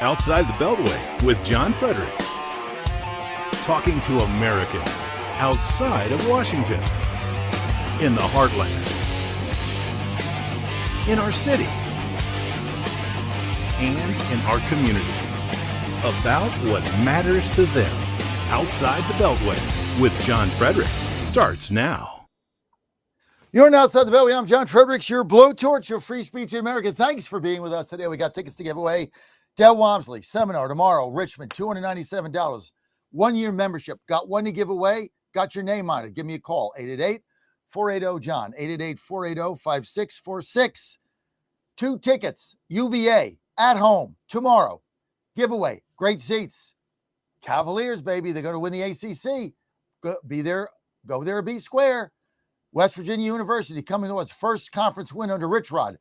Outside the Beltway with John Fredericks. Talking to Americans outside of Washington, in the heartland, in our cities, and in our communities. About what matters to them. Outside the Beltway with John Fredericks starts now. You're on Outside the Beltway. I'm John Fredericks, your blowtorch of free speech in America. Thanks for being with us today. We got tickets to give away. Del Walmsley seminar tomorrow, Richmond, $297. 1-year membership. Got one to give away. Got your name on it. Give me a call. 888-480-JOHN. 888-480-5646. 2 tickets. UVA at home tomorrow. Giveaway. Great seats. Cavaliers, baby. They're going to win the ACC. Be there. Go there. Be square. West Virginia University coming to us. First conference win under Rich Rod.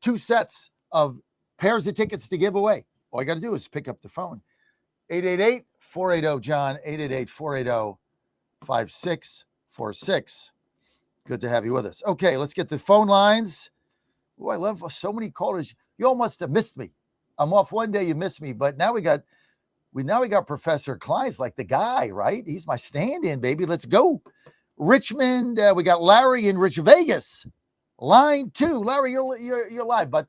2 sets of pairs of tickets to give away. All you got to do is pick up the phone. 888-480-JOHN. 888-480-5646. Good to have you with us. Okay, let's get the phone lines. Oh, I love so many callers. You all must have missed me. I'm off one day, you missed me, but now we got Professor Klein's like the guy, right? He's my stand-in, baby. Let's go. Richmond, we got Larry in Rich Vegas. Line 2. Larry, you're live, bud.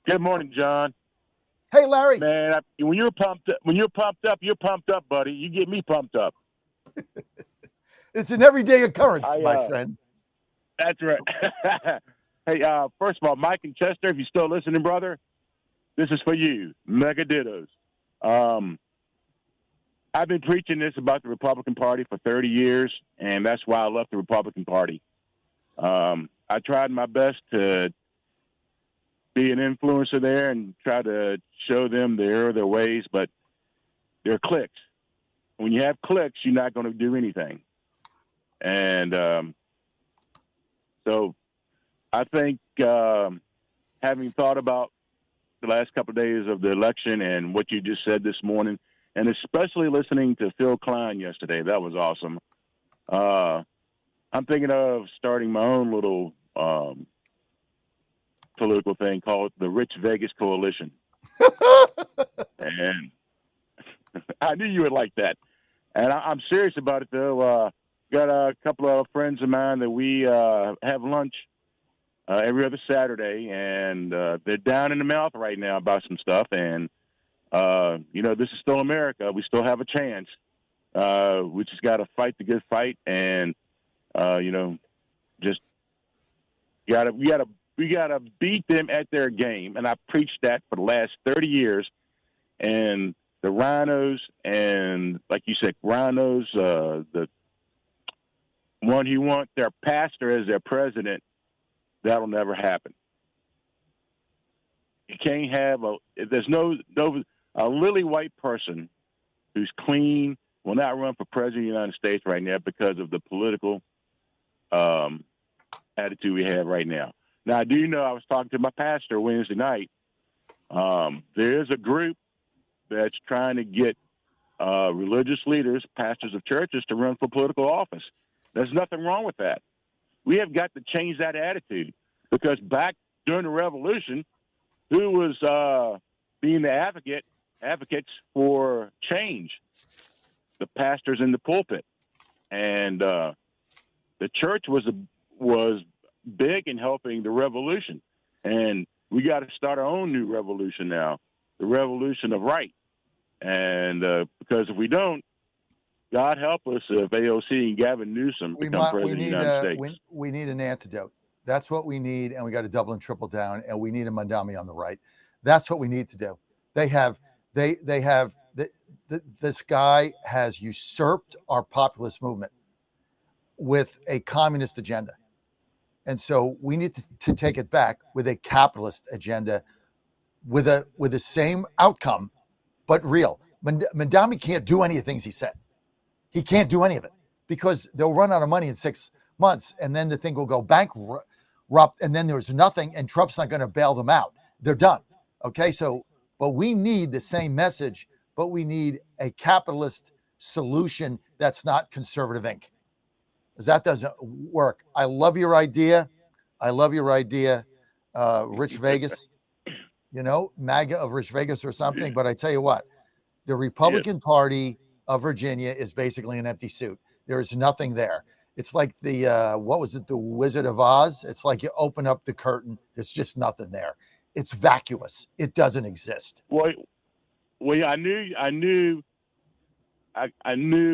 Good morning, John. Hey, Larry. Man, when you're pumped up, you're pumped up, buddy. You get me pumped up. It's an everyday occurrence, my friend. That's right. Hey, first of all, Mike and Chester, if you're still listening, brother, this is for you. Mega dittos. I've been preaching this about the Republican Party for 30 years, and that's why I left the Republican Party. I tried my best to be an influencer there and try to show them their ways, but they're cliques. When you have cliques, you're not going to do anything. And so I think having thought about the last couple of days of the election and what you just said this morning, and especially listening to Phil Klein yesterday, that was awesome. I'm thinking of starting my own little political thing called the Rich Vegas Coalition. And I knew you would like that. And I'm serious about it, though. Got a couple of friends of mine that we have lunch every other Saturday, and they're down in the mouth right now about some stuff. And, this is still America. We still have a chance. We just got to fight the good fight, and, just we gotta beat them at their game. And I preached that for the last 30 years. And the rhinos and, like you said, the one who want their pastor as their president, that'll never happen. You can't have there's no lily white person who's clean will not run for president of the United States right now because of the political attitude we have right now. Now, I do know I was talking to my pastor Wednesday night. There's a group that's trying to get religious leaders, pastors of churches, to run for political office. There's nothing wrong with that. We have got to change that attitude, because back during the Revolution, who was being the advocates for change? The pastors in the pulpit. And the church was big in helping the revolution. And we got to start our own new revolution now, the revolution of right. And because if we don't, God help us if AOC and Gavin Newsom become president of the United States. We need an antidote. That's what we need, and we got to double and triple down, and we need a Mandami on the right. That's what we need to do. This guy has usurped our populist movement with a communist agenda. And so we need to take it back with a capitalist agenda with the same outcome, but real. Mandami can't do any of the things he said. He can't do any of it because they'll run out of money in 6 months, and then the thing will go bankrupt, and then there's nothing, and Trump's not going to bail them out. They're done. Okay, but we need the same message, but we need a capitalist solution that's not conservative Inc. Because that doesn't work. I love your idea. Rich Vegas. MAGA of Rich Vegas or something. But I tell you what, the Republican Party of Virginia is basically an empty suit. There is nothing there. It's like the the Wizard of Oz. It's like you open up the curtain. There's just nothing there. It's vacuous. It doesn't exist. Well, I knew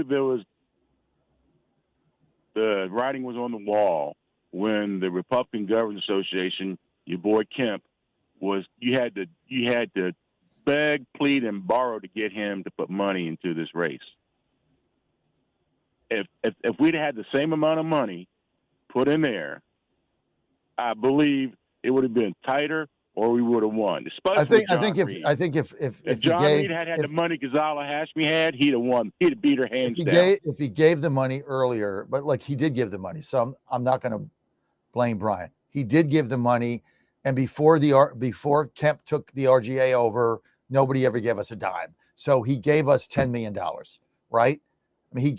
there was the writing was on the wall when the Republican Governors Association, your boy Kemp, you had to beg, plead, and borrow to get him to put money into this race. If we'd had the same amount of money put in there, I believe it would have been tighter, or we would have won. I think if John Reed had the money Godzilla Hashmi had, he'd have won. He'd have beat her hands down. If he gave the money earlier, but like he did give the money, so I'm not going to blame Brian. He did give the money, and before Kemp took the RGA over, nobody ever gave us a dime. So he gave us $10 million, right? I mean,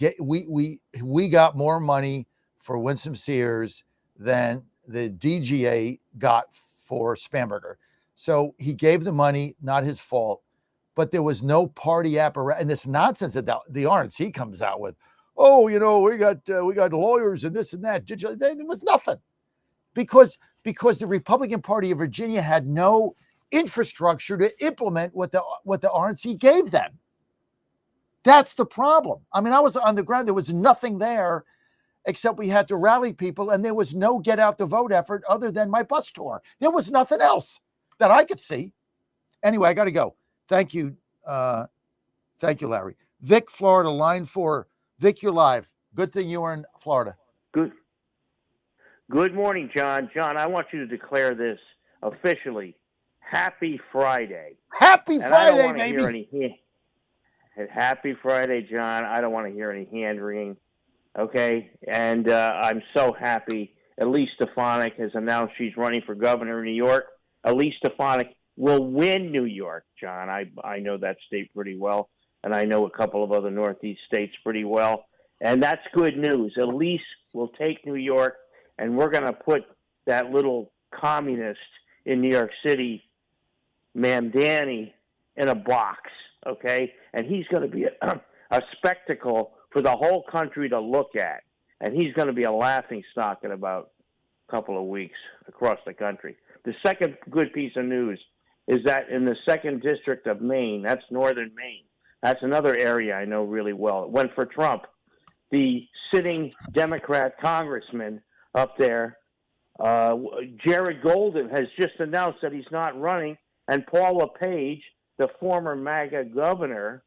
we got more money for Winsome Sears than the DGA got for Spamberger. So he gave the money, not his fault, but there was no party apparatus. And this nonsense that the RNC comes out with, we got lawyers and this and that. There was nothing because the Republican Party of Virginia had no infrastructure to implement what the RNC gave them. That's the problem. I mean, I was on the ground. There was nothing there except we had to rally people, and there was no get out the vote effort other than my bus tour. There was nothing else that I could see. Anyway, I got to go. Thank you. Thank you, Larry. Vic, Florida, line 4. Vic, you're live. Good thing you were in Florida. Good morning, John. John, I want you to declare this officially. Happy Friday. Happy Friday, baby. Happy Friday, John. I don't want to hear any hand-wringing, okay? And I'm so happy. Elise Stefanik has announced she's running for governor of New York. Elise Stefanik will win New York, John. I know that state pretty well, and I know a couple of other Northeast states pretty well. And that's good news. Elise will take New York, and we're going to put that little communist in New York City, Mamdani, in a box, okay? And he's going to be a spectacle for the whole country to look at. And he's going to be a laughingstock in about a couple of weeks across the country. The second good piece of news is that in the 2nd District of Maine, that's northern Maine, that's another area I know really well. It went for Trump. The sitting Democrat congressman up there, Jared Golden, has just announced that he's not running, and Paul LePage, the former MAGA governor,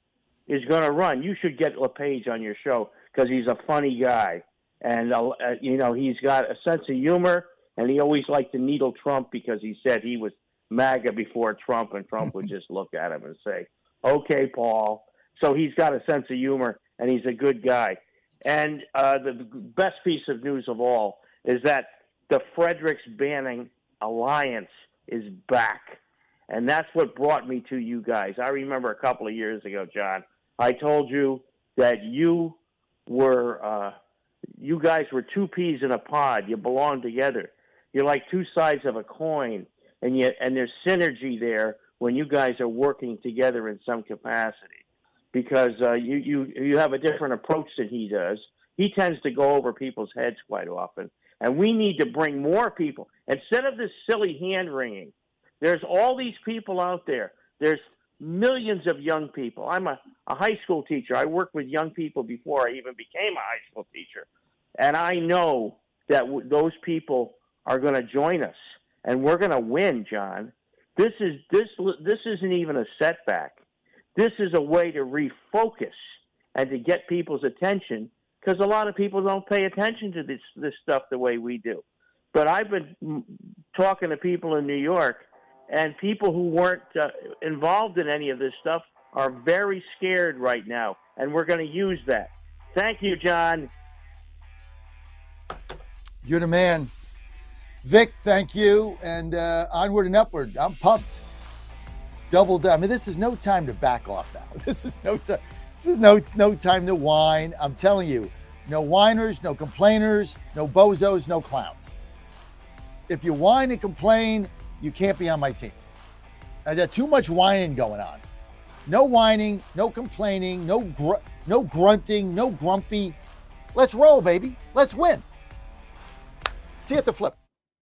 is going to run. You should get LePage on your show because he's a funny guy. And, he's got a sense of humor, and he always liked to needle Trump because he said he was MAGA before Trump, and Trump would just look at him and say, okay, Paul. So he's got a sense of humor, and he's a good guy. And the best piece of news of all is that the Fredericks Banning Alliance is back. And that's what brought me to you guys. I remember a couple of years ago, John, I told you that you guys were two peas in a pod. You belong together. You're like two sides of a coin, and there's synergy there when you guys are working together in some capacity, because you have a different approach than he does. He tends to go over people's heads quite often, and we need to bring more people instead of this silly hand wringing. There's all these people out there. There's millions of young people. I'm a high school teacher. I worked with young people before I even became a high school teacher. And I know that those people are going to join us, and we're going to win, John. This isn't even a setback. This is a way to refocus and to get people's attention, because a lot of people don't pay attention to this stuff the way we do. But I've been talking to people in New York, and people who weren't involved in any of this stuff are very scared right now, and we're going to use that. Thank you, John. You're the man. Vic, thank you, and onward and upward. I'm pumped. Double down. I mean, this is no time to back off now. This is no time. This is no time to whine. I'm telling you, no whiners, no complainers, no bozos, no clowns. If you whine and complain, you can't be on my team. There's too much whining going on. No whining, no complaining, no grunting, no grumpy. Let's roll, baby. Let's win. See you at the flip.